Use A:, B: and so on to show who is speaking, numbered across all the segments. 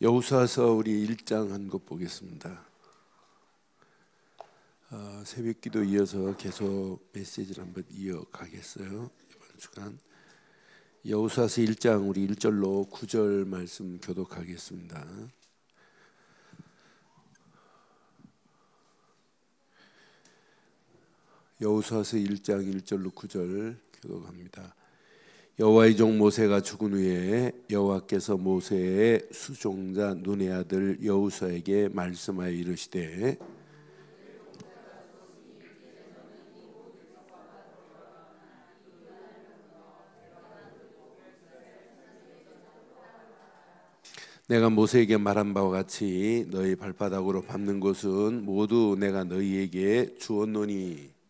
A: 여호수아서 우리 1장 한 것 보겠습니다. 새벽기도 이어서 계속 메시지를 한번 이어가겠어요. 이번 주간 여호수아서 1장 우리 1절로 9절 말씀 교독하겠습니다. 여호수아서 1장 1절로 9절 교독합니다. 여호와의 종 모세가 죽은 후에 여호와께서 모세의 수종자 눈의 아들 여호수아에게 말씀하여 이르시되 내가 모세에게 말한 바와 같이 너희 발바닥으로 밟는 곳은 모두 내가 너희에게 주었노니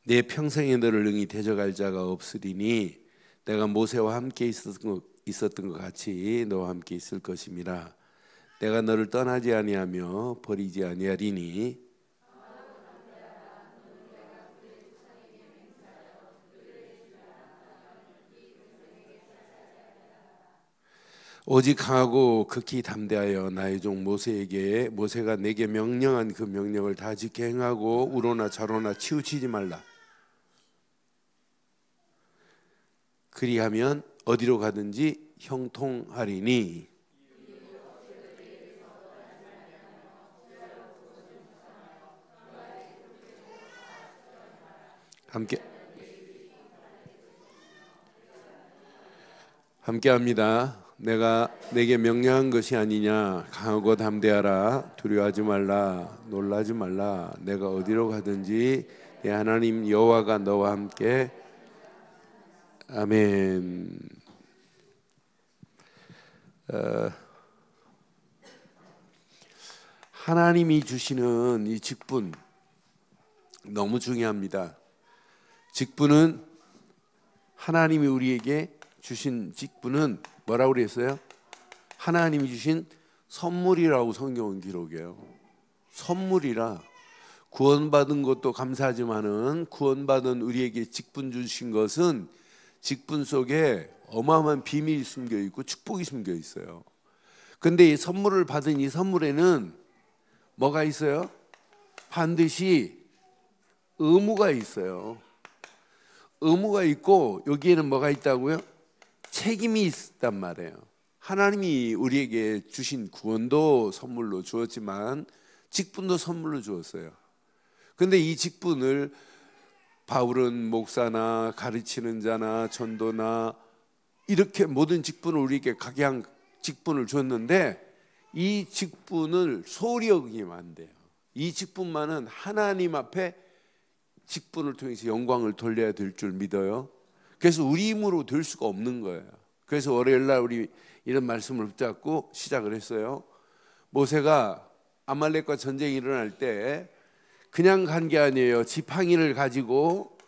A: 내 평생에 너를 능히 대적할 자가 없으리니 내가 모세와 함께 있었던 것 같이 너와 함께 있을 것임이라. 내가 너를 떠나지 아니하며 버리지 아니하리니 오직 강하고 극히 담대하여 나의 종 모세에게 모세가 내게 명령한 그 명령을 다 지켜 행하고 우로나 좌로나 치우치지 말라. 그리하면 어디로 가든지 형통하리니. 함께합니다. 내가 내게 명령한 것이 아니냐. 강하고 담대하라. 두려워하지 말라. 놀라지 말라. 내가 어디로 가든지 내 하나님 여호와가 너와 함께. 아멘. 하나님이 주시는 이 직분 너무 중요합니다. 직분은 하나님이 우리에게 주신 직분은 뭐라고 그랬어요? 하나님이 주신 선물이라고 성경은 기록해요. 선물이라. 구원받은 것도 감사하지만은 구원받은 우리에게 직분 주신 것은 직분 속에 어마어마한 비밀이 숨겨 있고 축복이 숨겨 있어요. 근데 이 선물을 받은 이 선물에는 뭐가 있어요? 반드시 의무가 있어요. 의무가 있고 여기에는 뭐가 있다고요? 책임이 있단 말이에요. 하나님이 우리에게 주신 구원도 선물로 주었지만 직분도 선물로 주었어요. 근데 이 직분을 바울은 목사나 가르치는 자나 전도나 이렇게 모든 직분을 우리에게 각양 직분을 줬는데 이 직분을 소홀히 여기면 안 돼요. 이 직분만은 하나님 앞에 직분을 통해서 영광을 돌려야 될 줄 믿어요. 그래서 우리 힘으로 될 수가 없는 거예요. 그래서 월요일날 우리 이런 말씀을 붙잡고 시작을 했어요. 모세가 아말렉과 전쟁이 일어날 때 그냥 간 게 아니에요. 지팡이를 가지고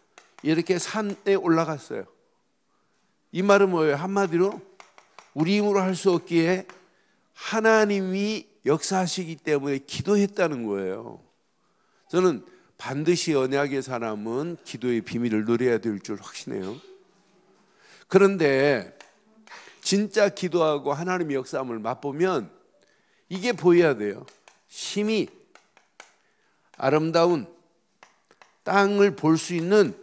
A: 이렇게 산에 올라갔어요. 이 말은 뭐예요? 한마디로 우리 힘으로 할 수 없기에 하나님이 역사하시기 때문에 기도했다는 거예요. 저는 반드시 언약의 사람은 기도의 비밀을 누려야 될 줄 확신해요. 그런데 진짜 기도하고 하나님의 역사함을 맛보면 이게 보여야 돼요. 심히 아름다운 땅을 볼 수 있는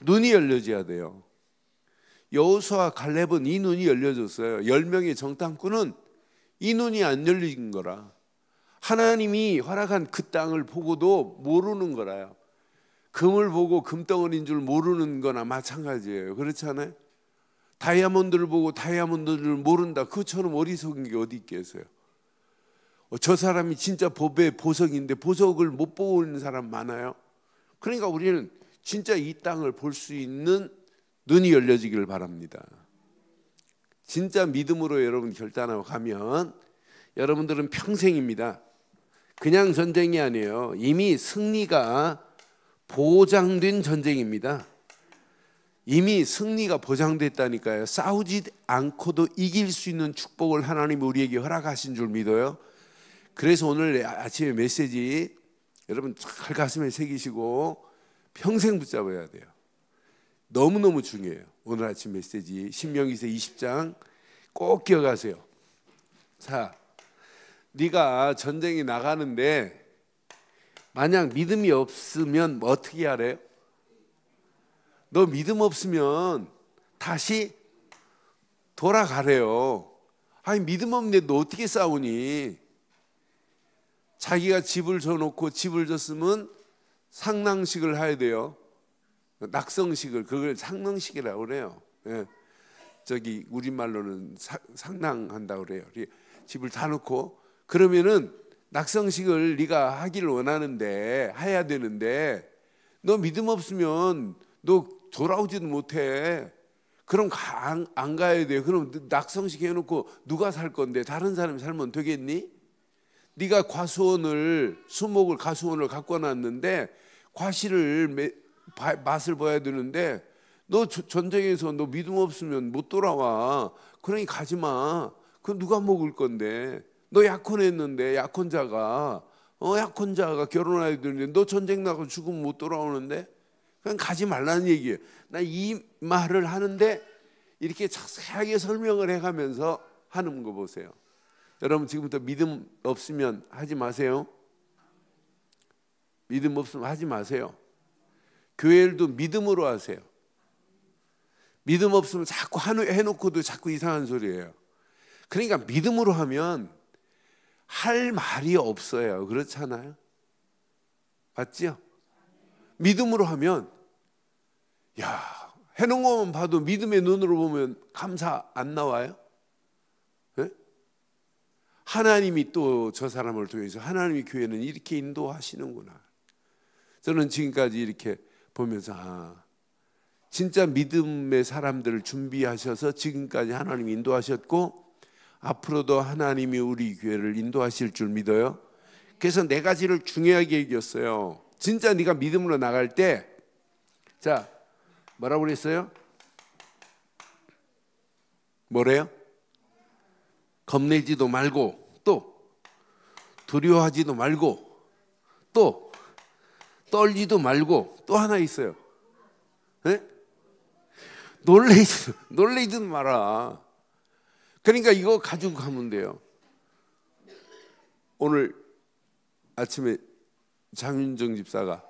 A: 눈이 열려져야 돼요. 여호수아와 갈렙은 이 눈이 열려졌어요. 10명의 정탐꾼은 이 눈이 안 열린 거라. 하나님이 허락한 그 땅을 보고도 모르는 거라요. 금을 보고 금덩어리인 줄 모르는 거나 마찬가지예요. 그렇지 않아요? 다이아몬드를 보고 다이아몬드를 모른다. 그처럼 어리석은 게 어디 있겠어요? 저 사람이 진짜 법의 보석인데 보석을 못 보는 사람 많아요. 그러니까 우리는 진짜 이 땅을 볼 수 있는 눈이 열려지기를 바랍니다. 진짜 믿음으로 여러분 결단하고 가면 여러분들은 평생입니다. 그냥 전쟁이 아니에요. 이미 승리가 보장된 전쟁입니다. 이미 승리가 보장됐다니까요. 싸우지 않고도 이길 수 있는 축복을 하나님이 우리에게 허락하신 줄 믿어요. 그래서 오늘 아침에 메시지 여러분 잘 가슴에 새기시고 평생 붙잡아야 돼요. 너무너무 중요해요. 오늘 아침 메시지 신명기서 20장 꼭 기억하세요. 자, 네가 전쟁에 나가는데 만약 믿음이 없으면 어떻게 하래요? 너 믿음 없으면 다시 돌아가래요. 아니 믿음 없는데 너 어떻게 싸우니? 자기가 집을 줘놓고 집을 줬으면 상낭식을 해야 돼요. 낙성식을, 그걸 상낭식이라고 그래요. 예. 저기 우리말로는 상낭한다고 그래요. 집을 다 놓고 그러면은 낙성식을 네가 하기를 원하는데 해야 되는데 너 믿음 없으면 너 돌아오지도 못해. 그럼 안 가야 돼요. 그럼 낙성식 해놓고 누가 살 건데 다른 사람이 살면 되겠니? 네가 수목을 가수원을 갖고 놨는데 과실을 맛을 봐야 되는데 너 전쟁에서 너 믿음 없으면 못 돌아와. 그러니 가지 마. 그럼 누가 먹을 건데? 너 약혼했는데 약혼자가 결혼해야 되는데 너 전쟁 나고 죽으면 못 돌아오는데 그냥 가지 말라는 얘기예요. 나 이 말을 하는데 이렇게 자세하게 설명을 해가면서 하는 거 보세요. 여러분 지금부터 믿음 없으면 하지 마세요. 믿음 없으면 하지 마세요. 교회일도 믿음으로 하세요. 믿음 없으면 자꾸 해놓고도 자꾸 이상한 소리예요. 그러니까 믿음으로 하면 할 말이 없어요. 그렇잖아요. 맞죠? 믿음으로 하면 야, 해놓은 것만 봐도 믿음의 눈으로 보면 감사 안 나와요? 네? 하나님이 또 저 사람을 통해서 하나님의 교회는 이렇게 인도하시는구나. 저는 지금까지 이렇게 보면서 진짜 믿음의 사람들을 준비하셔서 지금까지 하나님이 인도하셨고 앞으로도 하나님이 우리 교회를 인도하실 줄 믿어요. 그래서 네 가지를 중요하게 얘기했어요. 진짜 네가 믿음으로 나갈 때, 자, 뭐라고 그랬어요? 뭐래요? 겁내지도 말고, 또 두려워하지도 말고, 또 떨지도 말고, 또 하나 있어요. 네? 놀래지도 마라. 그러니까 이거 가지고 가면 돼요. 오늘 아침에 장윤정 집사가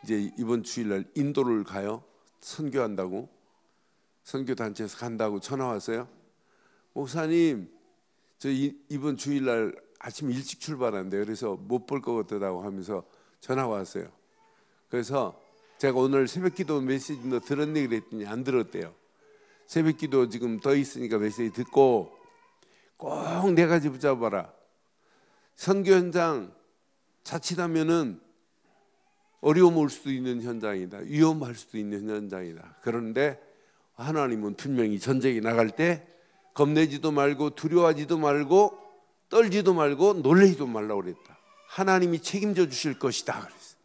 A: 이제 이번 주일날 인도를 가요. 선교한다고, 선교단체에서 간다고 전화 왔어요. 목사님, 저 이번 주일날 아침 일찍 출발한대요. 그래서 못 볼 것 같다고 하면서 전화 왔어요. 그래서 제가 오늘 새벽기도 메시지 너 들었니 그랬더니 안 들었대요. 새벽기도 지금 더 있으니까 메시지 듣고 꼭 네 가지 붙잡아라. 선교 현장 자칫하면은 어려움 올 수도 있는 현장이다. 위험할 수도 있는 현장이다. 그런데 하나님은 분명히 전쟁에 나갈 때 겁내지도 말고 두려워하지도 말고 떨지도 말고 놀라지도 말라고 그랬다. 하나님이 책임져 주실 것이다 그랬어요.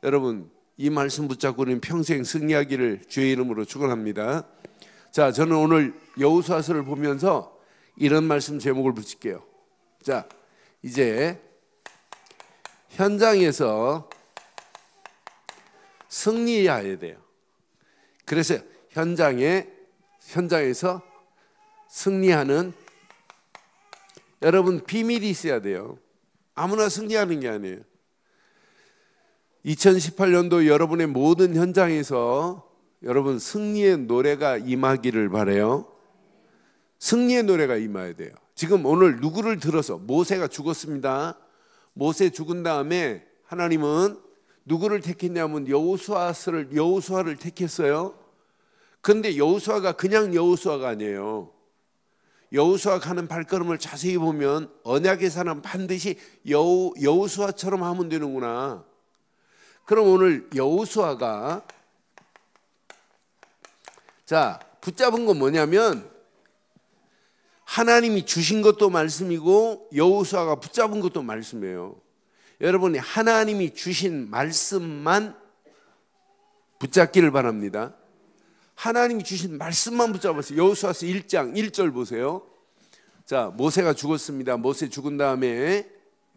A: 여러분 이 말씀 붙잡고는 평생 승리하기를 주의 이름으로 축원합니다. 자, 저는 오늘 여호수아서를 보면서 이런 말씀 제목을 붙일게요. 자, 이제 현장에서 승리해야 돼요. 그래서 현장에서 승리하는 여러분 비밀이 있어야 돼요. 아무나 승리하는 게 아니에요. 2018년도 여러분의 모든 현장에서 여러분 승리의 노래가 임하기를 바라요. 승리의 노래가 임해야 돼요. 지금 오늘 누구를 들어서 모세가 죽었습니다. 모세 죽은 다음에 하나님은 누구를 택했냐면 여호수아를 택했어요. 그런데 여호수아가 그냥 여호수아가 아니에요. 여호수아가 하는 발걸음을 자세히 보면 언약의 사람 반드시 여호수아처럼 하면 되는구나. 그럼 오늘 여호수아가 자 붙잡은 건 뭐냐면 하나님이 주신 것도 말씀이고 여호수아가 붙잡은 것도 말씀이에요. 여러분이 하나님이 주신 말씀만 붙잡기를 바랍니다. 하나님이 주신 말씀만 붙잡았어요. 여호수아서 1장 1절 보세요. 자, 모세가 죽었습니다. 모세 죽은 다음에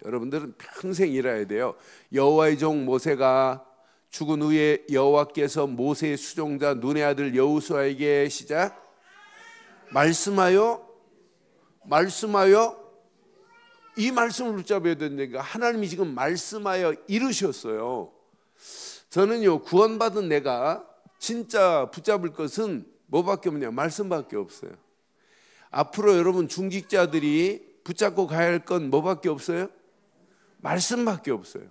A: 여러분들은 평생 일해야 돼요. 여호와의 종 모세가 죽은 후에 여호와께서 모세의 수종자 눈의 아들 여호수아에게 시작 말씀하여 이 말씀을 붙잡아야 된다니까. 하나님이 지금 말씀하여 이루셨어요. 저는요, 구원받은 내가 진짜 붙잡을 것은 뭐밖에 없냐? 말씀밖에 없어요. 앞으로 여러분 중직자들이 붙잡고 가야 할 건 뭐밖에 없어요? 말씀밖에 없어요.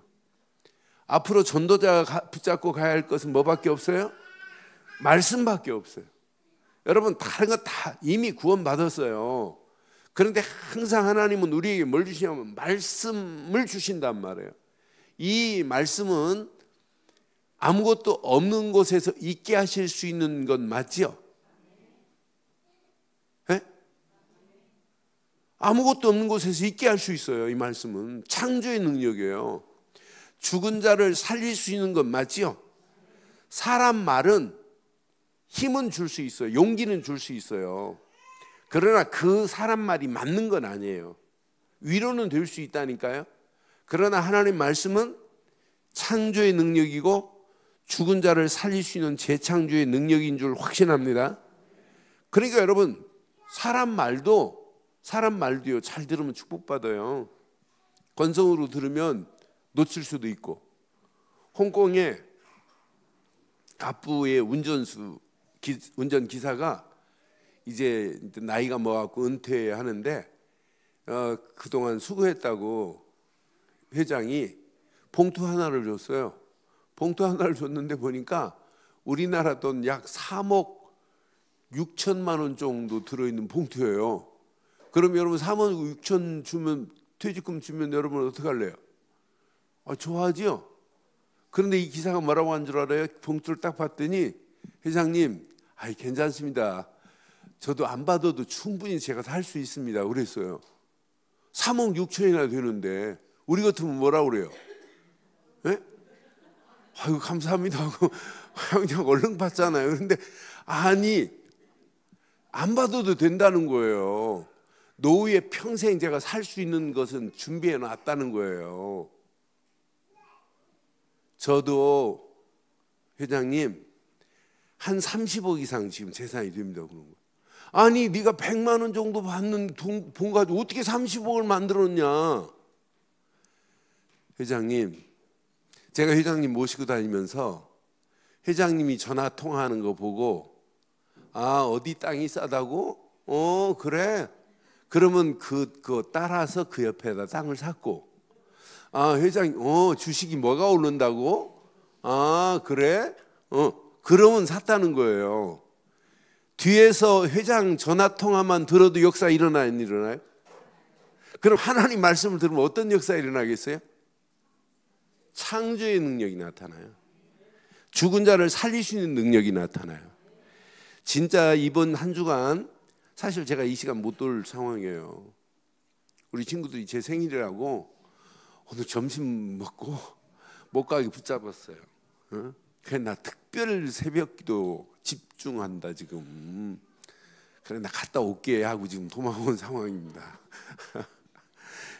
A: 앞으로 전도자가 붙잡고 가야 할 것은 뭐밖에 없어요? 말씀밖에 없어요. 여러분 다른 거 다 이미 구원받았어요. 그런데 항상 하나님은 우리에게 뭘 주시냐면 말씀을 주신단 말이에요. 이 말씀은 아무것도 없는 곳에서 있게 하실 수 있는 건 맞지요? 네? 아무것도 없는 곳에서 있게 할 수 있어요. 이 말씀은 창조의 능력이에요. 죽은 자를 살릴 수 있는 건 맞지요? 사람 말은 힘은 줄 수 있어요. 용기는 줄 수 있어요. 그러나 그 사람 말이 맞는 건 아니에요. 위로는 될 수 있다니까요. 그러나 하나님 말씀은 창조의 능력이고 죽은 자를 살릴 수 있는 재창조의 능력인 줄 확신합니다. 그러니까 여러분 사람 말도요 잘 들으면 축복받아요. 건성으로 들으면 놓칠 수도 있고. 홍콩에 갑부의 운전기사가 이제 나이가 먹었고 은퇴하는데 그동안 수고했다고 회장이 봉투 하나를 줬어요. 봉투 하나를 줬는데 보니까 우리나라 돈 약 3억 6천만 원 정도 들어있는 봉투예요. 그럼 여러분 3억 6천 주면 퇴직금 주면 여러분 어떻게 할래요? 좋아하지요? 그런데 이 기사가 뭐라고 한 줄 알아요? 봉투를 딱 봤더니 회장님 괜찮습니다. 저도 안 받아도 충분히 제가 살 수 있습니다. 그랬어요. 3억 6천이나 되는데 우리 같으면 뭐라고 그래요? 네? 아이고 감사합니다 하고 그냥 얼른 받잖아요. 그런데 아니 안 받아도 된다는 거예요. 노후에 평생 제가 살 수 있는 것은 준비해 놨다는 거예요. 저도 회장님 한 30억 이상 지금 재산이 됩니다. 그런 거. 아니 네가 100만 원 정도 받는 돈 가지고 어떻게 30억을 만들었냐? 회장님, 제가 회장님 모시고 다니면서 회장님이 전화 통화하는 거 보고 어디 땅이 싸다고? 그래. 그러면 그거 따라서 그 옆에다 땅을 샀고 회장님 주식이 뭐가 오른다고? 그래? 그러면 샀다는 거예요. 뒤에서 회장 전화 통화만 들어도 역사 일어나요, 안 일어나요? 그럼 하나님 말씀을 들으면 어떤 역사 일어나겠어요? 창조의 능력이 나타나요. 죽은 자를 살릴 수 있는 능력이 나타나요. 진짜 이번 한 주간 사실 제가 이 시간 못 돌 상황이에요. 우리 친구들이 제 생일이라고 오늘 점심 먹고 못 가게 붙잡았어요. 그래 나 특별 새벽기도 집중한다 지금. 그래 나 갔다 올게 하고 지금 도망온 상황입니다.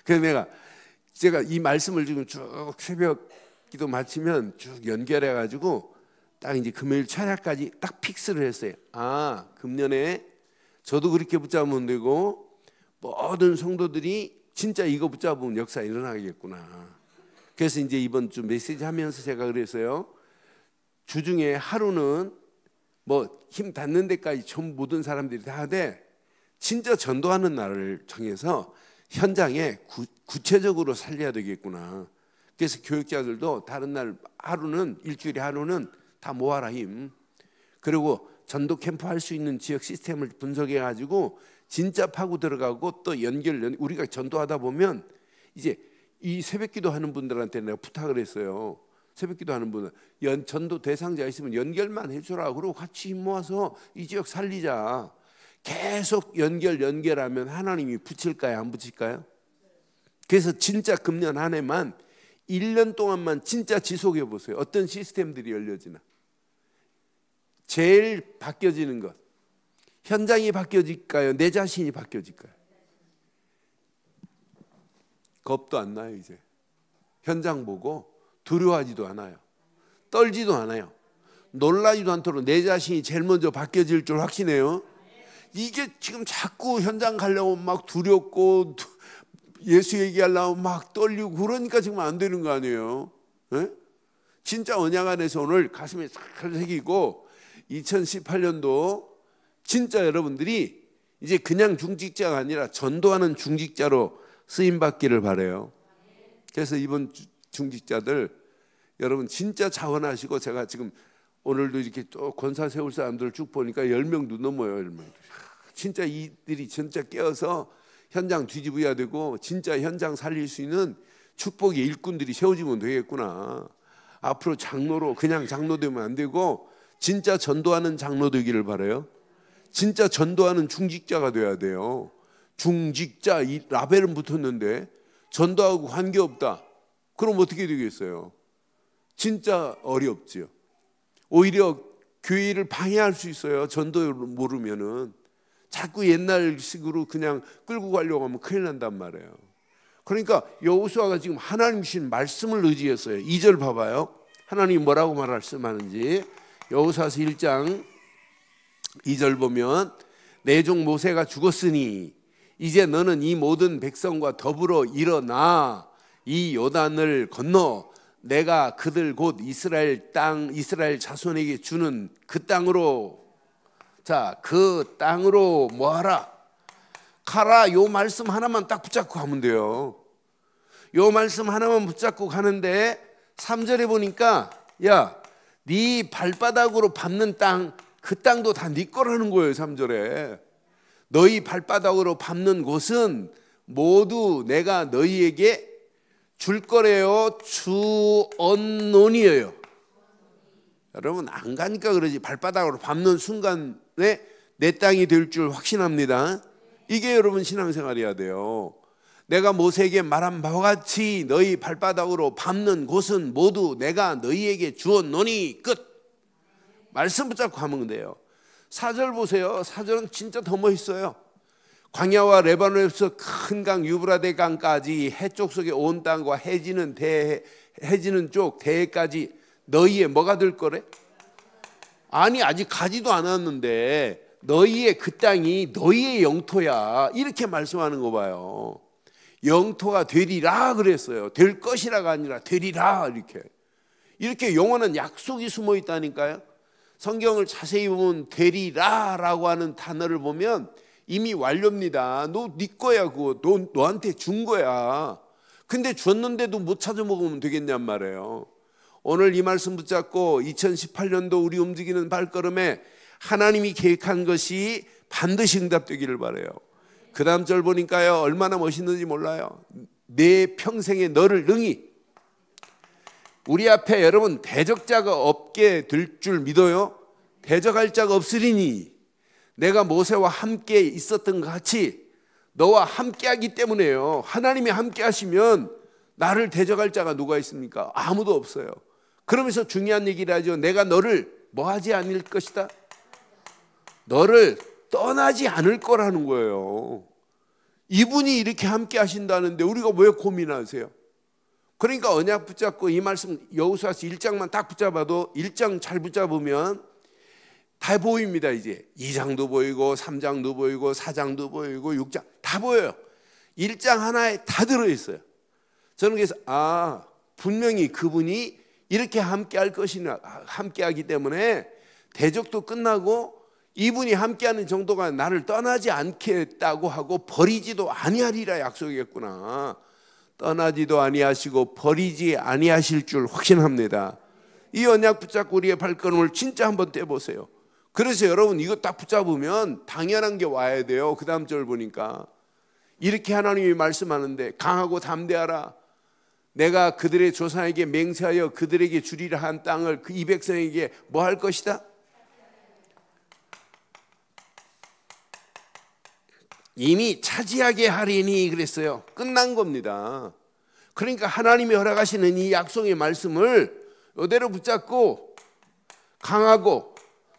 A: 그래서 제가 이 말씀을 지금 쭉 새벽기도 마치면 쭉 연결해 가지고 딱 이제 금요일 철야까지 딱 픽스를 했어요. 금년에 저도 그렇게 붙잡으면 되고 모든 성도들이 진짜 이거 붙잡으면 역사 일어나겠구나. 그래서 이제 이번 주 메시지 하면서 제가 그랬어요. 주중에 하루는 뭐 힘 닿는 데까지 전부 모든 사람들이 다 하되 진짜 전도하는 날을 정해서 현장에 구체적으로 살려야 되겠구나. 그래서 교육자들도 다른 날 하루는 일주일에 하루는 다 모아라 힘. 그리고 전도 캠프 할 수 있는 지역 시스템을 분석해 가지고 진짜 파고 들어가고 또 우리가 전도하다 보면 이제 이 새벽기도 하는 분들한테 내가 부탁을 했어요. 새벽기도 하는 분은 전도 대상자 있으면 연결만 해주라. 그리고 같이 힘 모아서 이 지역 살리자. 계속 연결하면 하나님이 붙일까요? 안 붙일까요? 그래서 진짜 금년 한 해만 1년 동안만 진짜 지속해 보세요. 어떤 시스템들이 열려지나. 제일 바뀌어지는 것. 현장이 바뀌어질까요? 내 자신이 바뀌어질까요? 겁도 안 나요. 이제 현장 보고 두려워하지도 않아요. 떨지도 않아요. 놀라지도 않도록 내 자신이 제일 먼저 바뀌어질 줄 확신해요. 이게 지금 자꾸 현장 가려고 막 두렵고 예수 얘기하려고 막 떨리고 그러니까 지금 안 되는 거 아니에요. 네? 진짜 언약 안에서 오늘 가슴에 싹 새기고 2018년도 진짜 여러분들이 이제 그냥 중직자가 아니라 전도하는 중직자로 쓰임받기를 바라요. 그래서 이번 중직자들 여러분 진짜 자원하시고, 제가 지금 오늘도 이렇게 또 권사 세울 사람들 쭉 보니까 10명도 넘어요. 10명. 진짜 이들이 진짜 깨어서 현장 뒤집어야 되고 진짜 현장 살릴 수 있는 축복의 일꾼들이 세워지면 되겠구나. 앞으로 장로로 그냥 장로 되면 안 되고 진짜 전도하는 장로 되기를 바라요. 진짜 전도하는 중직자가 돼야 돼요. 중직자 이 라벨은 붙었는데 전도하고 관계없다. 그럼 어떻게 되겠어요? 진짜 어렵지요. 오히려 교회를 방해할 수 있어요. 전도를 모르면은 자꾸 옛날식으로 그냥 끌고 가려고 하면 큰일 난단 말이에요. 그러니까 여호수아가 지금 하나님 주신 말씀을 의지했어요. 2절 봐봐요. 하나님이 뭐라고 말씀하는지. 여호수아서 1장 2절 보면 내 종 모세가 죽었으니 이제 너는 이 모든 백성과 더불어 일어나 이 요단을 건너 내가 그들 곧 이스라엘 땅 이스라엘 자손에게 주는 그 땅으로, 자, 그 땅으로 뭐하라? 가라. 요 말씀 하나만 딱 붙잡고 가면 돼요. 요 말씀 하나만 붙잡고 가는데 3절에 보니까 야, 네 발바닥으로 밟는 땅, 그 땅도 다 네 거라는 거예요. 3절에 너희 발바닥으로 밟는 곳은 모두 내가 너희에게 줄 거래요. 주언논이에요. 여러분 안 가니까 그러지 발바닥으로 밟는 순간에 내 땅이 될 줄 확신합니다. 이게 여러분 신앙생활이어야 돼요. 내가 모세에게 말한 바와 같이 너희 발바닥으로 밟는 곳은 모두 내가 너희에게 주었노니 끝. 말씀 붙잡고 하면 돼요. 4절 보세요. 4절은 진짜 더 멋있어요. 광야와 레바논에서 큰 강 유브라데 강까지 해쪽 속의 온 땅과 해지는 쪽 대해까지 너희의 뭐가 될 거래? 아니 아직 가지도 않았는데 너희의 그 땅이 너희의 영토야, 이렇게 말씀하는 거 봐요. 영토가 되리라 그랬어요. 될 것이라가 아니라 되리라. 이렇게 영원한 약속이 숨어 있다니까요. 성경을 자세히 보면 되리라라고 하는 단어를 보면 이미 완료입니다. 너 네 거야. 그거 너한테 준 거야. 근데 줬는데도 못 찾아 먹으면 되겠냔 말이에요. 오늘 이 말씀 붙잡고 2018년도 우리 움직이는 발걸음에 하나님이 계획한 것이 반드시 응답되기를 바라요. 그 다음 절 보니까요 얼마나 멋있는지 몰라요. 내 평생에 너를 능히. 우리 앞에 여러분 대적자가 없게 될 줄 믿어요. 대적할 자가 없으리니 내가 모세와 함께 있었던 것 같이 너와 함께 하기 때문에요. 하나님이 함께 하시면 나를 대적할 자가 누가 있습니까? 아무도 없어요. 그러면서 중요한 얘기를 하죠. 내가 너를 뭐 하지 않을 것이다. 너를 떠나지 않을 거라는 거예요. 이분이 이렇게 함께 하신다는데 우리가 왜 고민하세요? 그러니까 언약 붙잡고 이 말씀 여호수아서 1장만 딱 붙잡아도 1장 잘 붙잡으면 다 보입니다. 이제 2장도 보이고 3장도 보이고 4장도 보이고 6장 다 보여요. 1장 하나에 다 들어있어요. 저는 그래서 분명히 그분이 이렇게 함께할 것이나 함께하기 때문에 대적도 끝나고 이분이 함께하는 정도가 나를 떠나지 않겠다고 하고 버리지도 아니하리라 약속했구나. 떠나지도 아니하시고 버리지 아니하실 줄 확신합니다. 이 언약 붙잡고 우리의 발걸음을 진짜 한번 떼보세요. 그래서 여러분 이거 딱 붙잡으면 당연한 게 와야 돼요. 그 다음 절 보니까 이렇게 하나님이 말씀하는데 강하고 담대하라. 내가 그들의 조상에게 맹세하여 그들에게 주리라 한 땅을 그 이 백성에게 뭐 할 것이다? 이미 차지하게 하리니 그랬어요. 끝난 겁니다. 그러니까 하나님이 허락하시는 이 약속의 말씀을 이대로 붙잡고 강하고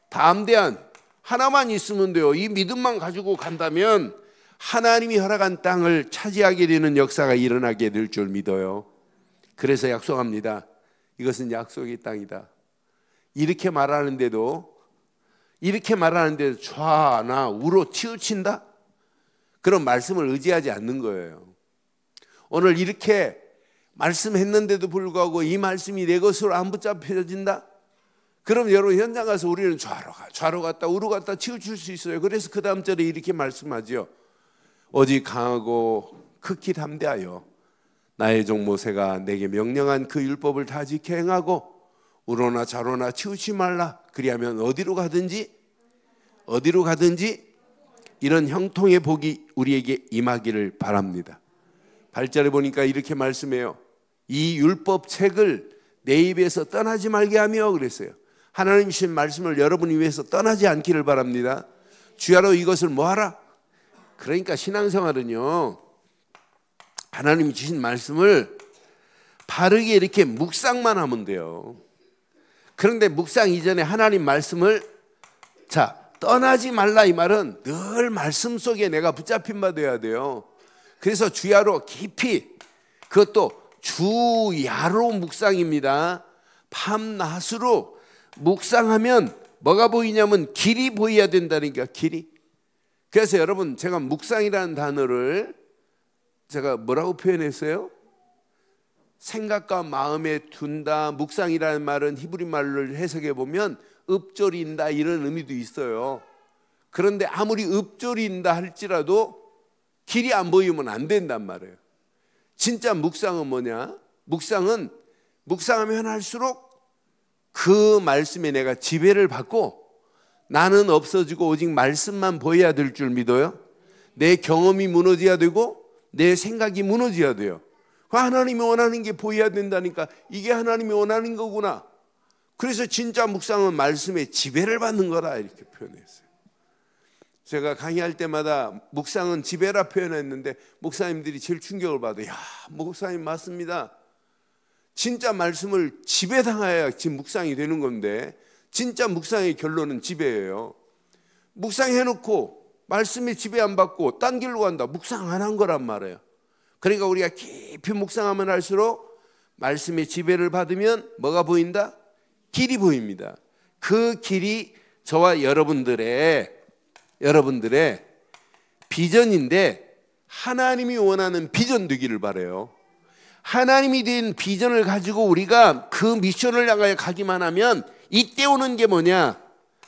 A: 담대한 하나만 있으면 돼요. 이 믿음만 가지고 간다면 하나님이 허락한 땅을 차지하게 되는 역사가 일어나게 될 줄 믿어요. 그래서 약속합니다. 이것은 약속의 땅이다. 이렇게 말하는데도 좌나 우로 치우친다? 그런 말씀을 의지하지 않는 거예요. 오늘 이렇게 말씀했는데도 불구하고 이 말씀이 내 것으로 안 붙잡혀진다? 그럼 여러분 현장 가서 우리는 좌로 갔다 우로 갔다 치우칠 수 있어요. 그래서 그 다음 절에 이렇게 말씀하죠. 오직 강하고 극히 담대하여 나의 종 모세가 내게 명령한 그 율법을 다 지켜 행하고 우로나 좌로나 치우치 말라. 그리하면 어디로 가든지 이런 형통의 복이 우리에게 임하기를 바랍니다. 8절에 보니까 이렇게 말씀해요. 이 율법 책을 내 입에서 떠나지 말게 하며 그랬어요. 하나님 주신 말씀을 여러분 위해서 떠나지 않기를 바랍니다. 주야로 이것을 뭐하라? 그러니까 신앙생활은요, 하나님이 주신 말씀을 바르게 이렇게 묵상만 하면 돼요. 그런데 묵상 이전에 하나님 말씀을 떠나지 말라. 이 말은 늘 말씀 속에 내가 붙잡힌 바 되어야 돼요. 그래서 주야로 깊이, 그것도 주야로 묵상입니다. 밤낮으로 묵상하면 뭐가 보이냐면 길이 보여야 된다니까, 길이. 그래서 여러분, 제가 묵상이라는 단어를 제가 뭐라고 표현했어요? 생각과 마음에 둔다. 묵상이라는 말은 히브리 말로 해석해 보면 읊조린다 이런 의미도 있어요. 그런데 아무리 읊조린다 할지라도 길이 안 보이면 안 된단 말이에요. 진짜 묵상은 뭐냐? 묵상하면 할수록 그 말씀에 내가 지배를 받고 나는 없어지고 오직 말씀만 보여야 될 줄 믿어요. 내 경험이 무너져야 되고 내 생각이 무너져야 돼요. 하나님이 원하는 게 보여야 된다니까. 이게 하나님이 원하는 거구나. 그래서 진짜 묵상은 말씀에 지배를 받는 거다 이렇게 표현했어요. 제가 강의할 때마다 묵상은 지배라 표현했는데 목사님들이 제일 충격을 받아요. 야, 목사님 맞습니다. 진짜 말씀을 지배당해야 지금 묵상이 되는 건데 진짜 묵상의 결론은 지배예요. 묵상해놓고 말씀에 지배 안 받고 딴 길로 간다. 묵상 안 한 거란 말이에요. 그러니까 우리가 깊이 묵상하면 할수록 말씀의 지배를 받으면 뭐가 보인다? 길이 보입니다. 그 길이 저와 여러분들의 비전인데 하나님이 원하는 비전 되기를 바라요. 하나님이 된 비전을 가지고 우리가 그 미션을 향하여 가기만 하면 이때 오는 게 뭐냐?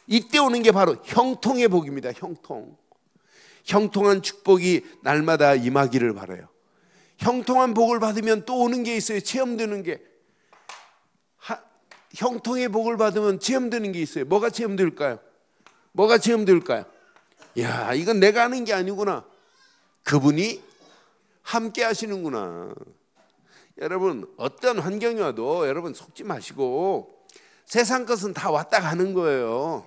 A: 이때 오는 게 바로 형통의 복입니다. 형통한 축복이 날마다 임하기를 바라요. 형통한 복을 받으면 또 오는 게 있어요. 체험되는 게. 형통의 복을 받으면 체험되는 게 있어요. 뭐가 체험될까요? 야, 이건 내가 하는 게 아니구나. 그분이 함께 하시는구나. 여러분, 어떤 환경이 와도 여러분 속지 마시고 세상 것은 다 왔다 가는 거예요.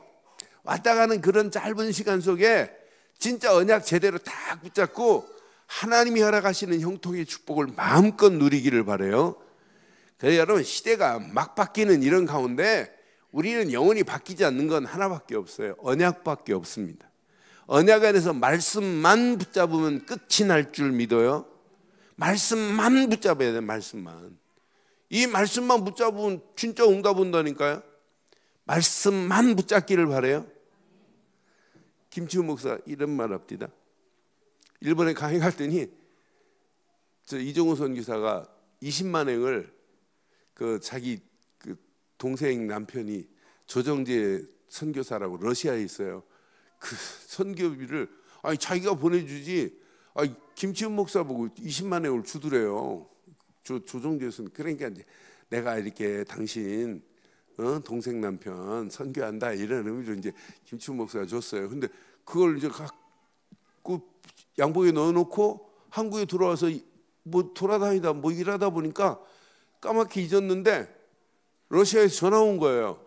A: 왔다 가는 그런 짧은 시간 속에 진짜 언약 제대로 딱 붙잡고 하나님이 허락하시는 형통의 축복을 마음껏 누리기를 바라요. 그래서 여러분, 시대가 막 바뀌는 이런 가운데 우리는 영원히 바뀌지 않는 건 하나밖에 없어요. 언약밖에 없습니다. 언약 안에서 말씀만 붙잡으면 끝이 날 줄 믿어요. 말씀만 붙잡아야 돼요. 말씀만. 이 말씀만 붙잡으면 진짜 응답 온다니까요. 말씀만 붙잡기를 바라요. 김치훈 목사 이런 말 합니다. 일본에 강의 갔더니 이종우 선교사가 20만 행을 자기 동생 남편이 조정재 선교사라고 러시아에 있어요. 그 선교비를 자기가 보내주지. 김치훈 목사 보고 20만 행을 주더래요. 조정재 선. 그러니까 이제 내가 이렇게 당신 동생 남편 선교한다 이런 의미로 이제 김치훈 목사가 줬어요. 근데 그걸 이제 갖고 양복에 넣어놓고 한국에 들어와서 뭐 돌아다니다 뭐 일하다 보니까 까맣게 잊었는데 러시아에서 전화 온 거예요.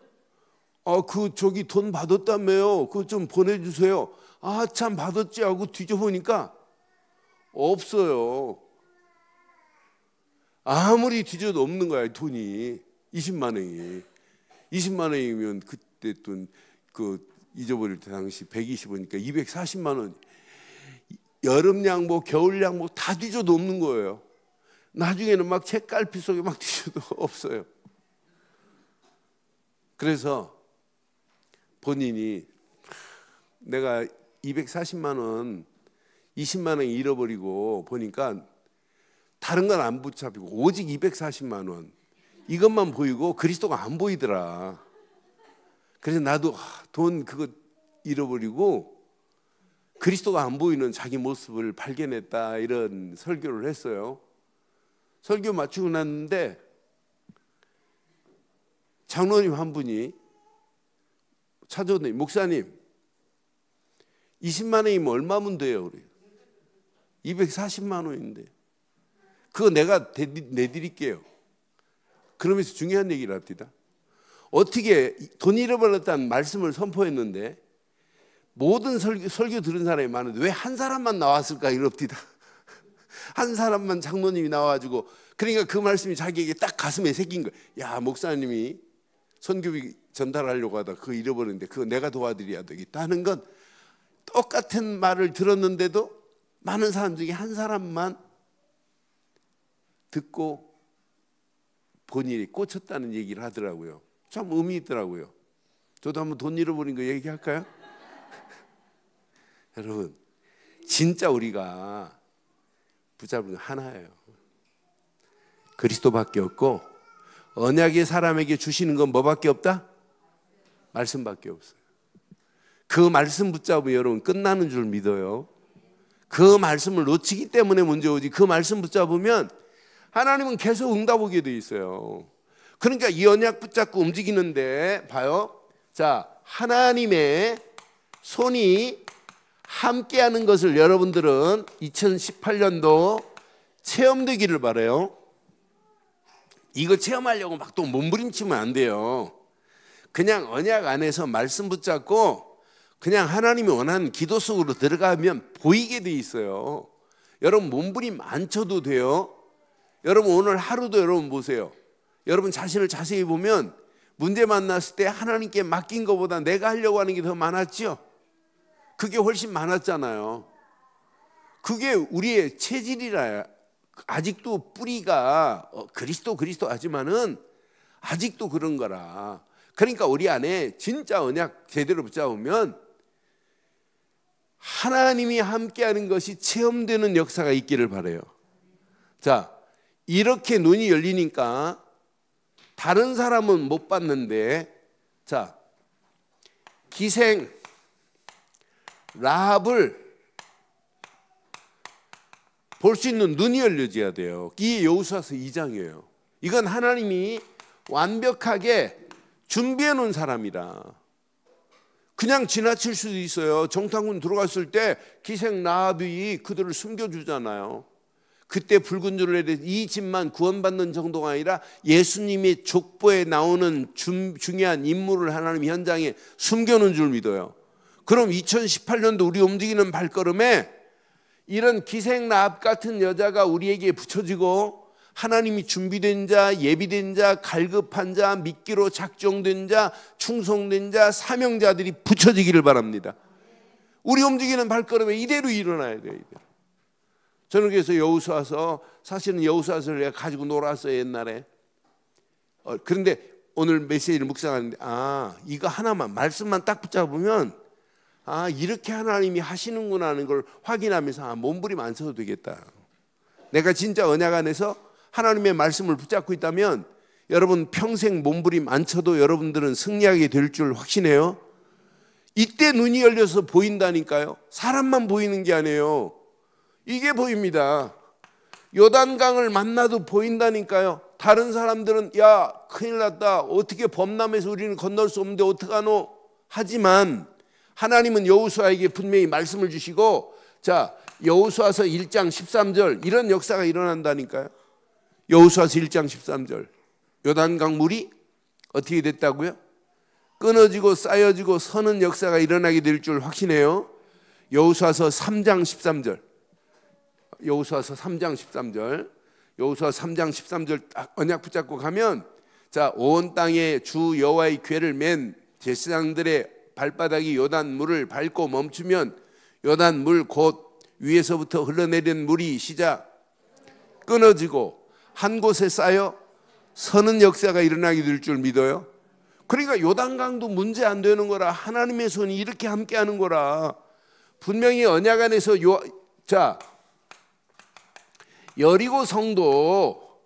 A: 저기 돈 받았다며요. 그거 좀 보내주세요. 참 받았지 하고 뒤져보니까 없어요. 아무리 뒤져도 없는 거야 돈이. 20만 원이. 20만 원이면 그때 돈 잊어버릴 때 당시 120원이니까 240만 원. 여름 양복, 겨울 양복 다 뒤져도 없는 거예요. 나중에는 막 책갈피 속에 막 뒤져도 없어요. 그래서 본인이 내가 240만 원, 20만 원 잃어버리고 보니까 다른 건 안 붙잡히고 오직 240만 원 이것만 보이고 그리스도가 안 보이더라. 그래서 나도 돈 그거 잃어버리고 그리스도가 안 보이는 자기 모습을 발견했다, 이런 설교를 했어요. 설교 마치고 났는데 장로님 한 분이 찾아오더니 목사님 20만 원이면 얼마면 돼요? 그래요. 240만 원인데 그거 내가 내드릴게요. 그러면서 중요한 얘기를 합니다. 어떻게 돈 잃어버렸다는 말씀을 선포했는데 모든 설교 들은 사람이 많은데 왜 한 사람만 나왔을까 이럽디다. 한 사람만 장로님이 나와가지고, 그러니까 그 말씀이 자기에게 딱 가슴에 새긴 거예요. 야, 목사님이 선교비 전달하려고 하다 그거 잃어버렸는데 그거 내가 도와드려야 되겠다 하는 건 똑같은 말을 들었는데도 많은 사람 중에 한 사람만 듣고 본인이 꽂혔다는 얘기를 하더라고요. 참 의미 있더라고요. 저도 한번 돈 잃어버린 거 얘기할까요? 여러분, 진짜 우리가 붙잡은 거 하나예요. 그리스도밖에 없고 언약의 사람에게 주시는 건 뭐밖에 없다? 말씀밖에 없어요. 그 말씀 붙잡으면 여러분 끝나는 줄 믿어요. 그 말씀을 놓치기 때문에 문제 오지, 그 말씀 붙잡으면 하나님은 계속 응답 오게 돼 있어요. 그러니까 이 언약 붙잡고 움직이는데 봐요. 자, 하나님의 손이 함께하는 것을 여러분들은 2018년도 체험되기를 바라요. 이거 체험하려고 막 또 몸부림치면 안 돼요. 그냥 언약 안에서 말씀 붙잡고 그냥 하나님이 원하는 기도 속으로 들어가면 보이게 돼 있어요. 여러분 몸부림 안 쳐도 돼요. 여러분 오늘 하루도 여러분 보세요. 여러분 자신을 자세히 보면 문제 만났을 때 하나님께 맡긴 것보다 내가 하려고 하는 게 더 많았죠. 그게 훨씬 많았잖아요. 그게 우리의 체질이라. 아직도 뿌리가 그리스도 하지만은 아직도 그런 거라. 그러니까 우리 안에 진짜 언약 제대로 붙잡으면 하나님이 함께하는 것이 체험되는 역사가 있기를 바라요. 자, 이렇게 눈이 열리니까 다른 사람은 못 봤는데, 자, 기생 라합을 볼 수 있는 눈이 열려져야 돼요. 이게 여호수아서 2장이에요. 이건 하나님이 완벽하게 준비해 놓은 사람이라. 그냥 지나칠 수도 있어요. 정탐꾼 들어갔을 때 기생 라합이 그들을 숨겨주잖아요. 그때 붉은 줄을 내려 이 집만 구원받는 정도가 아니라 예수님의 족보에 나오는 중요한 인물을 하나님 현장에 숨겨놓은 줄 믿어요. 그럼 2018년도 우리 움직이는 발걸음에 이런 기생 라합 같은 여자가 우리에게 붙여지고 하나님이 준비된 자, 예비된 자, 갈급한 자, 믿기로 작정된 자, 충성된 자, 사명자들이 붙여지기를 바랍니다. 우리 움직이는 발걸음에 이대로 일어나야 돼요. 이대로. 저는 그래서 여호수아서, 사실은 여호수아서를 내가 가지고 놀았어요 옛날에. 그런데 오늘 메시지를 묵상하는데 이거 하나만 말씀만 딱 붙잡으면 이렇게 하나님이 하시는구나 하는 걸 확인하면서 몸부림 안 쳐도 되겠다. 내가 진짜 언약 안에서 하나님의 말씀을 붙잡고 있다면 여러분 평생 몸부림 안 쳐도 여러분들은 승리하게 될 줄 확신해요. 이때 눈이 열려서 보인다니까요. 사람만 보이는 게 아니에요. 이게 보입니다. 요단강을 만나도 보인다니까요. 다른 사람들은 야 큰일 났다, 어떻게 범람해서 우리는 건널 수 없는데 어떡하노 하지만 하나님은 여호수아에게 분명히 말씀을 주시고, 자, 여호수아서 1장 13절 이런 역사가 일어난다니까요. 여호수아서 1장 13절 요단강 물이 어떻게 됐다고요? 끊어지고 쌓여지고 서는 역사가 일어나게 될 줄 확신해요. 여호수아서 3장 13절 여호수아서 3장 13절 여호수아 3장 13절 딱 언약 붙잡고 가면, 자, 온 땅에 주 여호와의 궤를 맨 제사장들의 발바닥이 요단 물을 밟고 멈추면 요단 물 곧 위에서부터 흘러내리는 물이 시작 끊어지고 한 곳에 쌓여 서는 역사가 일어나게 될 줄 믿어요. 그러니까 요단강도 문제 안 되는 거라. 하나님의 손이 이렇게 함께하는 거라. 분명히 언약 안에서 여리고 성도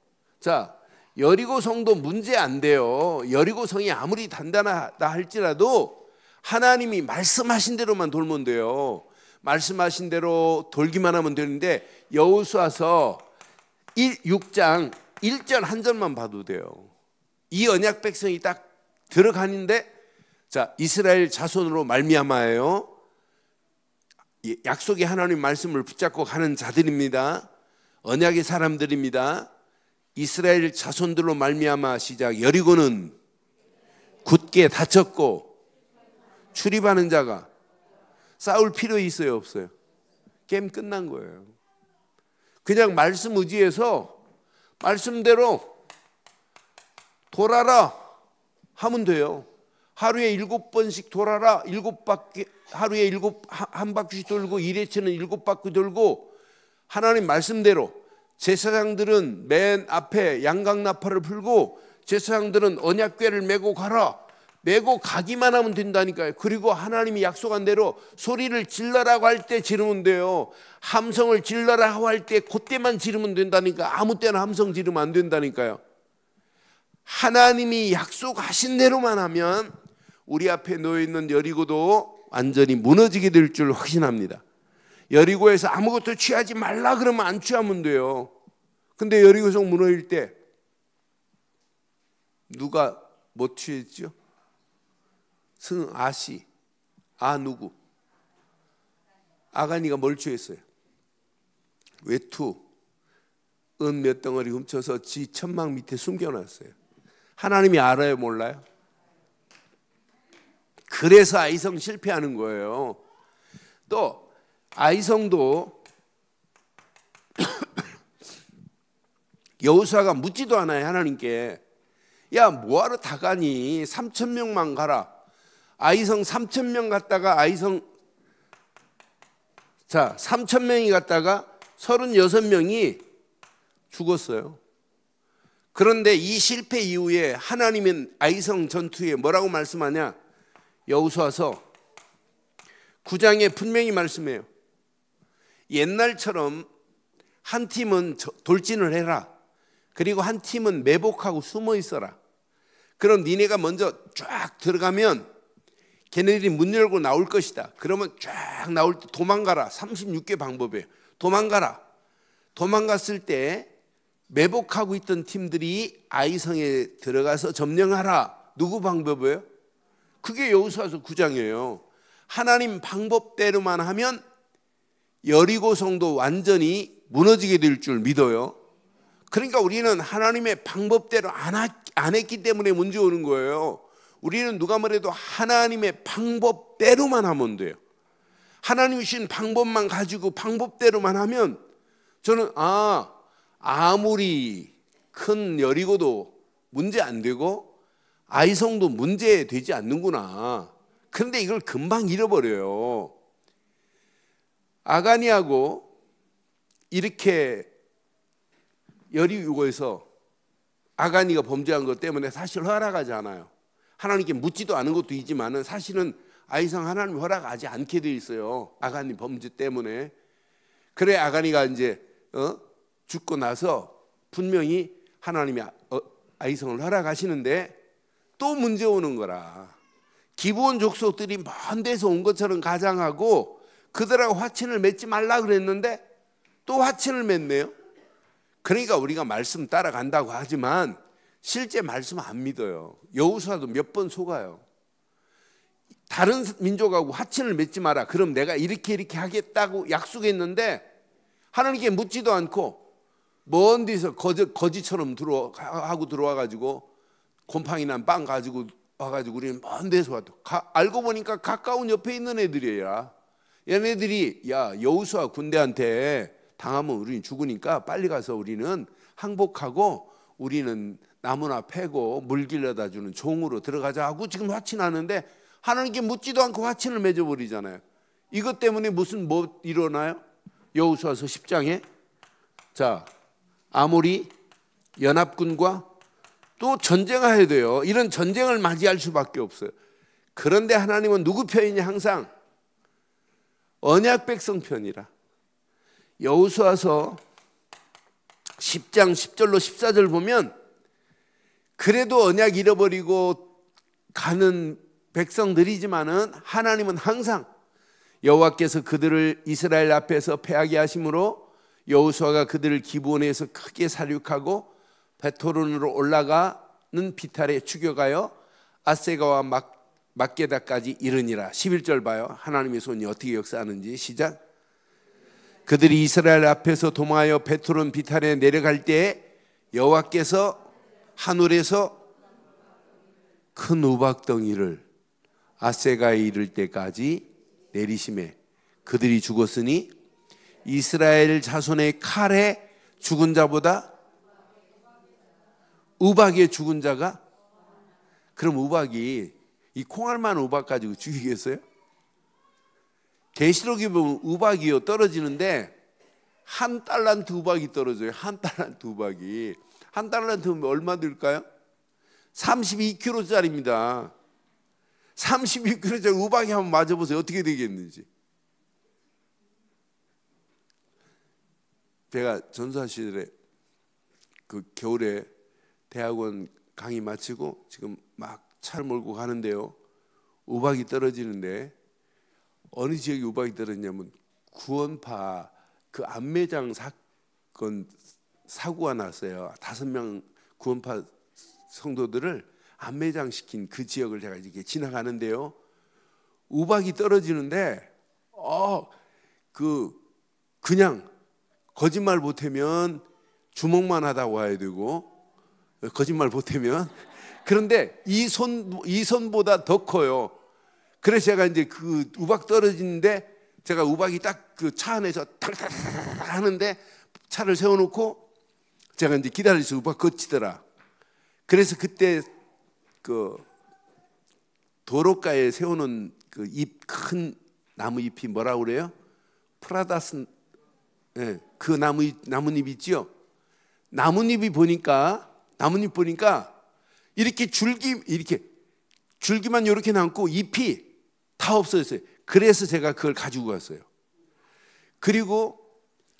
A: 여리고 성도 문제 안 돼요. 여리고 성이 아무리 단단하다 할지라도 하나님이 말씀하신 대로만 돌면 돼요. 말씀하신 대로 돌기만 하면 되는데 여호수아서 6장 1절 한 절만 봐도 돼요. 이 언약 백성이 딱 들어가는데 이스라엘 자손으로 말미암아요. 약속의 하나님 말씀을 붙잡고 가는 자들입니다. 언약의 사람들입니다. 이스라엘 자손들로 말미암아 시작 여리고는 굳게 닫혔고 출입하는 자가 싸울 필요 있어요 없어요? 게임 끝난 거예요. 그냥 말씀 의지해서 말씀대로 돌아라 하면 돼요. 하루에 7번씩 돌아라. 7바퀴 하루에 한 바퀴씩 돌고 일회치는 7바퀴 돌고 하나님 말씀대로 제사장들은 맨 앞에 양강나팔을 풀고 제사장들은 언약궤를 메고 가라. 메고 가기만 하면 된다니까요. 그리고 하나님이 약속한 대로 소리를 질러라고 할 때 지르면 돼요. 함성을 질러라고 할 때 그때만 지르면 된다니까. 아무 때나 함성 지르면 안 된다니까요. 하나님이 약속하신 대로만 하면 우리 앞에 놓여있는 여리고도 완전히 무너지게 될 줄 확신합니다. 여리고에서 아무것도 취하지 말라 그러면 안 취하면 돼요. 근데 여리고성 무너질 때 누가 못 취했죠? 아시, 누구? 아가니가 뭘 취했어요? 외투, 은 몇 덩어리 훔쳐서 지 천막 밑에 숨겨놨어요. 하나님이 알아요 몰라요? 그래서 아이성 실패하는 거예요. 또 아이성도 여호수아가 묻지도 않아요 하나님께. 야 뭐하러 다 가니? 3,000명만 가라. 아이성 3,000명 갔다가 3,000명이 갔다가 36명이 죽었어요. 그런데 이 실패 이후에 하나님은 아이성 전투에 뭐라고 말씀하냐? 여호수아서 9장에 분명히 말씀해요. 옛날처럼 한 팀은 돌진을 해라. 그리고 한 팀은 매복하고 숨어 있어라. 그럼 니네가 먼저 쫙 들어가면 걔네들이 문 열고 나올 것이다. 그러면 쫙 나올 때 도망가라. 36개 방법이에요. 도망가라. 도망갔을 때 매복하고 있던 팀들이 아이성에 들어가서 점령하라. 누구 방법이에요? 그게 여호수아서 9장이에요. 하나님 방법대로만 하면 여리고성도 완전히 무너지게 될 줄 믿어요. 그러니까 우리는 하나님의 방법대로 안 했기 때문에 문제 오는 거예요. 우리는 누가 뭐래도 하나님의 방법대로만 하면 돼요. 하나님이 주신 방법만 가지고 방법대로만 하면 저는 아무리 큰 여리고도 문제 안 되고 아이성도 문제 되지 않는구나. 그런데 이걸 금방 잃어버려요. 아가니하고 이렇게 여리고에서 아가니가 범죄한 것 때문에 사실 허락하지 않아요. 하나님께 묻지도 않은 것도 있지만 사실은 아이성 하나님이 허락하지 않게 돼 있어요. 아가니 범죄 때문에. 그래 아가니가 이제 죽고 나서 분명히 하나님이 아이성을 허락하시는데 또 문제 오는 거라. 기브온 족속들이 먼 데서 온 것처럼 가장하고 그들하고 화친을 맺지 말라 그랬는데 또 화친을 맺네요. 그러니까 우리가 말씀 따라간다고 하지만 실제 말씀 안 믿어요. 여호수아도 몇 번 속아요. 다른 민족하고 화친을 맺지 마라. 그럼 내가 이렇게 하겠다고 약속했는데 하나님께 묻지도 않고 먼 데서 거지처럼 하고 들어와가지고 곰팡이 난 빵 가지고 와가지고 우리는 먼 데서 왔다. 알고 보니까 가까운 옆에 있는 애들이야. 얘네들이 야 여호수아 군대한테 당하면 우리는 죽으니까 빨리 가서 우리는 항복하고 우리는 나무나 패고 물 길러다 주는 종으로 들어가자 하고 지금 화친하는데 하나님께 묻지도 않고 화친을 맺어버리잖아요. 이것 때문에 뭐 일어나요? 여호수아서 10장에 자, 아모리 연합군과 또 전쟁해야 돼요. 이런 전쟁을 맞이할 수밖에 없어요. 그런데 하나님은 누구 편이냐? 항상 언약 백성 편이라. 여호수아서 10장 10절로 14절 보면 그래도 언약 잃어버리고 가는 백성들이지만은 하나님은 항상 여호와께서 그들을 이스라엘 앞에서 패하게 하심으로 여호수아가 그들을 기브온에서 크게 살육하고 베토론으로 올라가는 비탈에 추격하여 아세가와 막게다까지 이르니라. 11절 봐요. 하나님의 손이 어떻게 역사하는지. 시작. 그들이 이스라엘 앞에서 도망하여 베토론 비탈에 내려갈 때에 여호와께서 하늘에서 큰 우박덩이를 아세가에 이를 때까지 내리심에 그들이 죽었으니 이스라엘 자손의 칼에 죽은 자보다 우박에 죽은 자가, 그럼 우박이 이 콩알만 우박 가지고 죽이겠어요? 계시록에 보면 우박이요 떨어지는데 한 달란트 우박이 떨어져요. 한 달란트 우박이. 한 달란트면 얼마 들까요? 32kg짜리입니다. 32kg짜리 우박이 한번 맞아보세요. 어떻게 되겠는지. 제가 전사 시절에 그 겨울에 대학원 강의 마치고 지금 막 차를 몰고 가는데요. 우박이 떨어지는데 어느 지역에 우박이 떨어졌냐면 구원파 그 안매장 사건 사고가 났어요. 5명 구원파 성도들을 안매장 시킨 그 지역을 제가 이렇게 지나가는데요. 우박이 떨어지는데 그냥 거짓말 못하면 주먹만 하다 와야 되고 거짓말 못하면 그런데 이 손보다 더 커요. 그래서 제가 이제 그 우박 떨어지는데 제가 우박이 딱 그 차 안에서 탁탁탁 하는데 차를 세워놓고 제가 이제 기다려서 우박 거치더라. 그래서 그때 그 도로가에 세우는 그 잎 큰 나무 잎이 뭐라고 그래요? 프라다스. 네, 그 나뭇잎 있지요. 나뭇잎 보니까 이렇게 줄기만 이렇게 남고 잎이 다 없어졌어요. 그래서 제가 그걸 가지고 갔어요. 그리고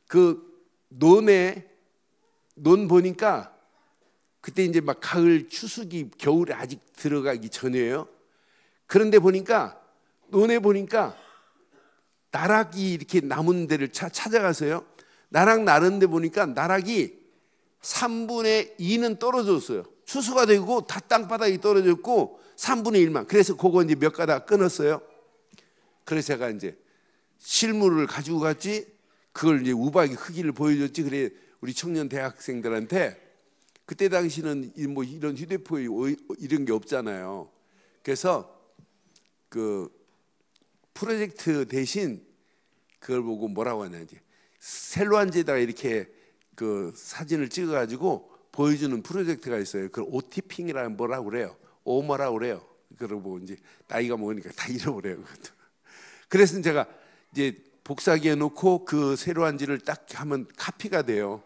A: 그 논 보니까 그때 이제 막 가을 추수기 겨울에 아직 들어가기 전이에요. 그런데 논에 보니까 나락이 이렇게 남은 데를 찾아가서요. 나락 나른 데 보니까 나락이 3분의 2는 떨어졌어요. 추수가 되고 다 땅바닥이 떨어졌고 3분의 1만. 그래서 그거 이제 몇 가닥 끊었어요. 그래서 제가 이제 실물을 가지고 갔지. 그걸 이제 우박이 크기를 보여줬지. 그래 우리 청년 대학생들한테 그때 당시는 뭐 이런 휴대폰이 이런 게 없잖아요. 그래서 그 프로젝트 대신 그걸 보고 뭐라고 하냐지. 셀로한지에다가 이렇게 그 사진을 찍어가지고 보여주는 프로젝트가 있어요. 그걸 오티핑이라는 뭐라고 그래요? 뭐라고 그래요? 그러고 이제 나이가 먹으니까 다 잃어버려요. 그것도. 그래서 제가 이제 복사기에 놓고 그 세로한지를 딱 하면 카피가 돼요.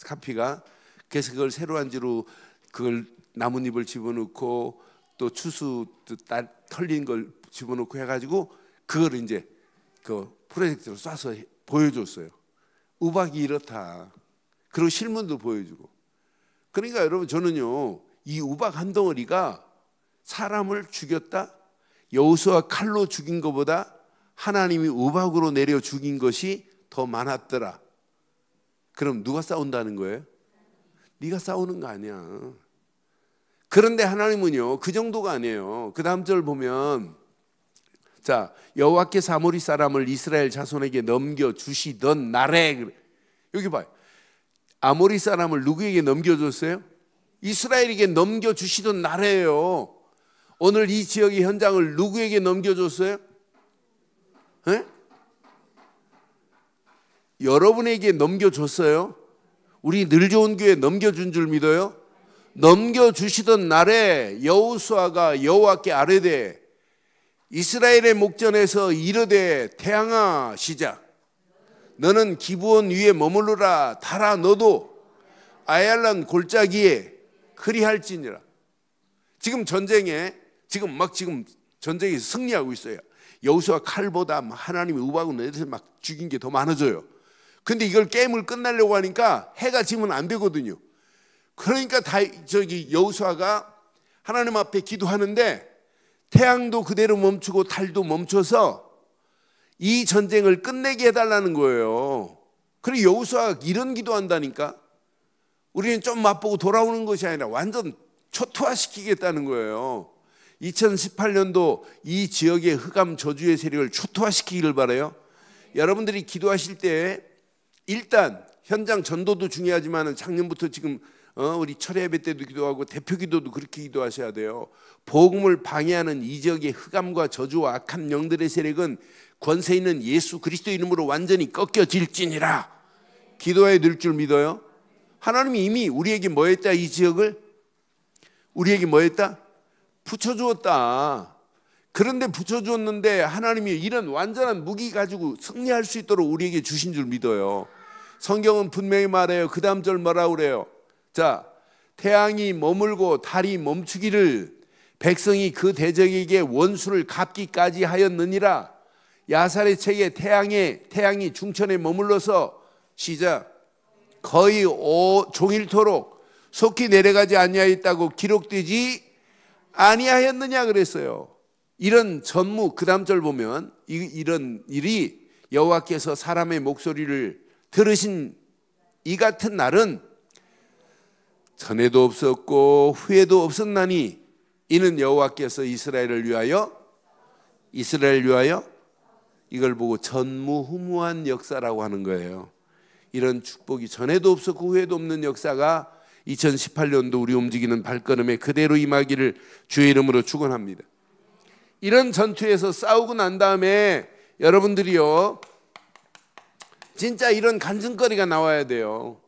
A: 카피가. 그래서 그걸 세로한지로 그걸 나뭇잎을 집어넣고 또 추수 털린 걸 집어넣고 해가지고 그걸 이제 그 프로젝트로 쏴서 보여줬어요. 우박이 이렇다. 그리고 실문도 보여주고. 그러니까 여러분 저는요 이 우박 한 덩어리가 사람을 죽였다. 여호수아 칼로 죽인 것보다 하나님이 우박으로 내려 죽인 것이 더 많았더라. 그럼 누가 싸운다는 거예요? 네가 싸우는 거 아니야. 그런데 하나님은요 그 정도가 아니에요. 그 다음 절 보면 자 여호와께서 아모리 사람을 이스라엘 자손에게 넘겨주시던 날에, 여기 봐요. 아모리 사람을 누구에게 넘겨줬어요? 이스라엘에게 넘겨주시던 날이에요. 오늘 이 지역의 현장을 누구에게 넘겨줬어요? 에? 여러분에게 넘겨줬어요? 우리 늘 좋은 교회 넘겨준 줄 믿어요? 넘겨주시던 날에 여호수아가 여호와께 아뢰되 이스라엘의 목전에서 이르되 태양아 시작 너는 기브온 위에 머무르라. 달아 너도 아얄란 골짜기에 그리할지니라. 지금 전쟁에 지금 전쟁에서 승리하고 있어요. 여호수아 칼보다 하나님의 우박으로 애들 막 죽인 게 더 많아져요. 근데 이걸 게임을 끝내려고 하니까 해가 지면 안 되거든요. 그러니까 여호수아가 하나님 앞에 기도하는데 태양도 그대로 멈추고 달도 멈춰서 이 전쟁을 끝내게 해달라는 거예요. 그리고 여호수아가 이런 기도한다니까. 우리는 좀 맛보고 돌아오는 것이 아니라 완전 초토화시키겠다는 거예요. 2018년도 이 지역의 흑암 저주의 세력을 초토화시키기를 바라요. 여러분들이 기도하실 때 일단 현장 전도도 중요하지만 작년부터 지금 우리 철회 예배 때도 기도하고 대표 기도도 그렇게 기도하셔야 돼요. 복음을 방해하는 이 지역의 흑암과 저주와 악한 영들의 세력은 권세 있는 예수 그리스도 이름으로 완전히 꺾여질지니라. 기도해야 될 줄 믿어요. 하나님이 이미 우리에게 뭐 했다? 이 지역을 우리에게 뭐 했다? 붙여주었다. 그런데 붙여주었는데 하나님이 이런 완전한 무기 가지고 승리할 수 있도록 우리에게 주신 줄 믿어요. 성경은 분명히 말해요. 그 다음 절 뭐라고 그래요? 자, 태양이 머물고 달이 멈추기를 백성이 그 대적에게 원수를 갚기까지 하였느니라. 야살의 책에 태양이 중천에 머물러서 시작. 거의 종일토록 속히 내려가지 아니하였다고 기록되지 아니하였느냐 그랬어요. 이런 전무 그 다음 절 보면 이런 일이 여호와께서 사람의 목소리를 들으신 이 같은 날은 전에도 없었고 후에도 없었나니 이는 여호와께서 이스라엘을 위하여 이걸 보고 전무후무한 역사라고 하는 거예요. 이런 축복이 전에도 없었고 후에도 없는 역사가 2018년도 우리 움직이는 발걸음에 그대로 임하기를 주의 이름으로 축원합니다. 이런 전투에서 싸우고 난 다음에 여러분들이요 진짜 이런 간증거리가 나와야 돼요.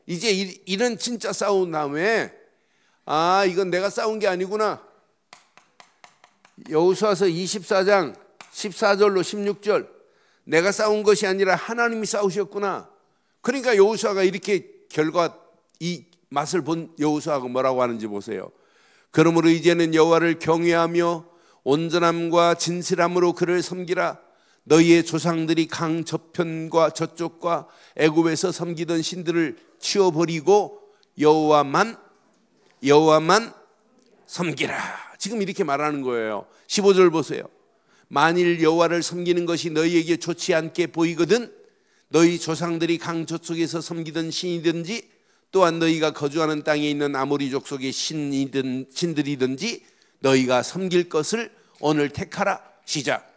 A: 이제 이런 진짜 싸운 다음에 이건 내가 싸운 게 아니구나. 여호수아서 24장 14절로 16절 내가 싸운 것이 아니라 하나님이 싸우셨구나. 그러니까 여호수아가 이렇게 이 맛을 본 여호수아가 뭐라고 하는지 보세요. 그러므로 이제는 여호와를 경외하며 온전함과 진실함으로 그를 섬기라. 너희의 조상들이 강 저편과 저쪽과 애굽에서 섬기던 신들을 치워버리고 여호와만 섬기라. 지금 이렇게 말하는 거예요. 15절 보세요. 만일 여호와를 섬기는 것이 너희에게 좋지 않게 보이거든 너희 조상들이 강 저쪽에서 섬기던 신이든지 또한 너희가 거주하는 땅에 있는 아모리 족속의 신들이든지 너희가 섬길 것을 오늘 택하라. 시작.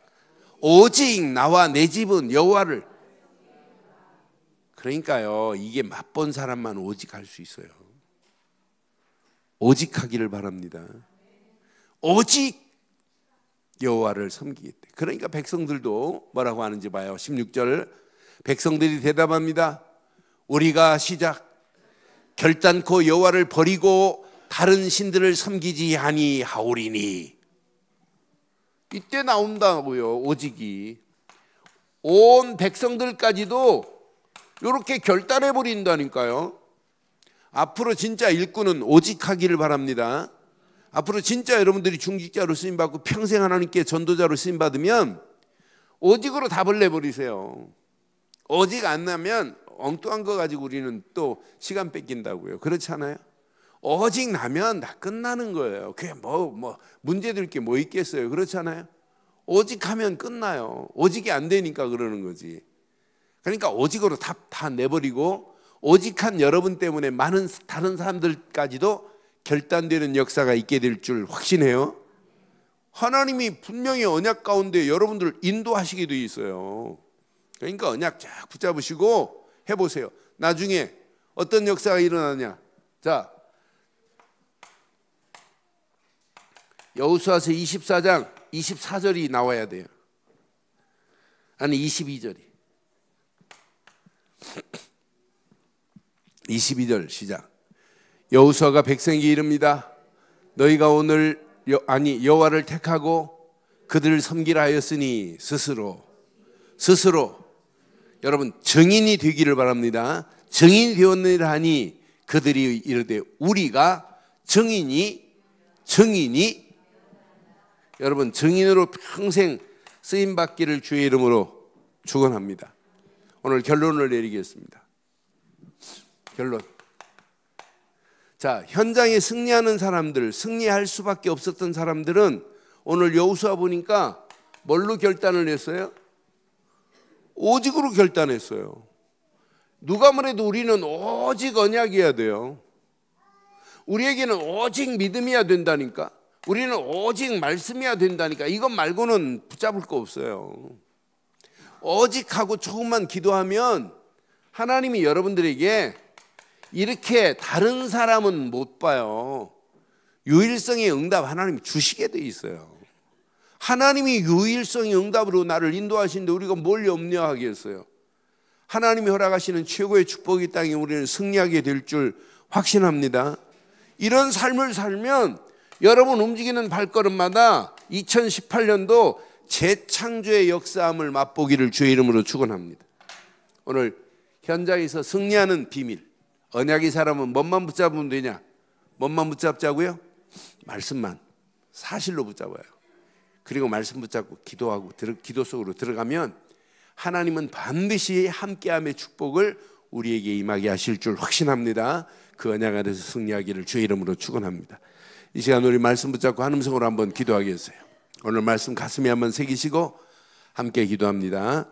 A: 오직 나와 내 집은 여호와를. 그러니까요 이게 맛본 사람만 오직 할 수 있어요. 오직 하기를 바랍니다. 오직 여호와를 섬기겠다. 그러니까 백성들도 뭐라고 하는지 봐요. 16절 백성들이 대답합니다. 우리가 시작 결단코 여호와를 버리고 다른 신들을 섬기지 아니하오리니. 이때 나온다고요. 오직이 온 백성들까지도 이렇게 결단해 버린다니까요. 앞으로 진짜 일꾼은 오직하기를 바랍니다. 앞으로 진짜 여러분들이 중직자로 쓰임받고 평생 하나님께 전도자로 쓰임받으면 오직으로 답을 내버리세요. 오직 안 나면 엉뚱한 거 가지고 우리는 또 시간 뺏긴다고요. 그렇지 않아요? 오직 나면 다 끝나는 거예요. 그게 뭐 문제될 게 뭐 있겠어요. 그렇지 않아요? 오직 하면 끝나요. 오직이 안 되니까 그러는 거지. 그러니까 오직으로 답 다 내버리고 오직한 여러분 때문에 많은 다른 사람들까지도 결단되는 역사가 있게 될 줄 확신해요. 하나님이 분명히 언약 가운데 여러분들을 인도하시게 돼 있어요. 그러니까 언약 쫙 붙잡으시고 해보세요. 나중에 어떤 역사가 일어나냐. 자, 여호수아서 24장 24절이 나와야 돼요. 아니 22절이. 22절 시작. 여호수아가 백성에게 이릅니다. 너희가 오늘 여호와를 택하고 그들을 섬기라 하였으니 스스로 여러분 증인이 되기를 바랍니다. 증인이 되었느니라 하니 그들이 이르되 우리가 증인이 여러분 증인으로 평생 쓰임 받기를 주의 이름으로 축원합니다. 오늘 결론을 내리겠습니다. 결론. 자, 현장에 승리하는 사람들, 승리할 수밖에 없었던 사람들은 오늘 여호수아 보니까 뭘로 결단을 했어요? 오직으로 결단했어요. 누가 뭐래도 우리는 오직 언약이어야 돼요. 우리에게는 오직 믿음이어야 된다니까. 우리는 오직 말씀이어야 된다니까. 이것 말고는 붙잡을 거 없어요. 오직 하고 조금만 기도하면 하나님이 여러분들에게 이렇게 다른 사람은 못 봐요. 유일성의 응답 하나님이 주시게 돼 있어요. 하나님이 유일성의 응답으로 나를 인도하시는데 우리가 뭘 염려하겠어요? 하나님이 허락하시는 최고의 축복이 땅에 우리는 승리하게 될 줄 확신합니다. 이런 삶을 살면 여러분 움직이는 발걸음마다 2018년도 재창조의 역사함을 맛보기를 주의 이름으로 축원합니다. 오늘 현장에서 승리하는 비밀, 언약의 사람은 뭔만 붙잡으면 되냐? 뭔만 붙잡자고요? 말씀만, 사실로 붙잡아요. 그리고 말씀 붙잡고 기도하고 기도 속으로 들어가면 하나님은 반드시 함께함의 축복을 우리에게 임하게 하실 줄 확신합니다. 그 언약 안에서 승리하기를 주의 이름으로 축원합니다. 이 시간 우리 말씀 붙잡고 한 음성으로 한번 기도하겠어요. 오늘 말씀 가슴에 한번 새기시고 함께 기도합니다.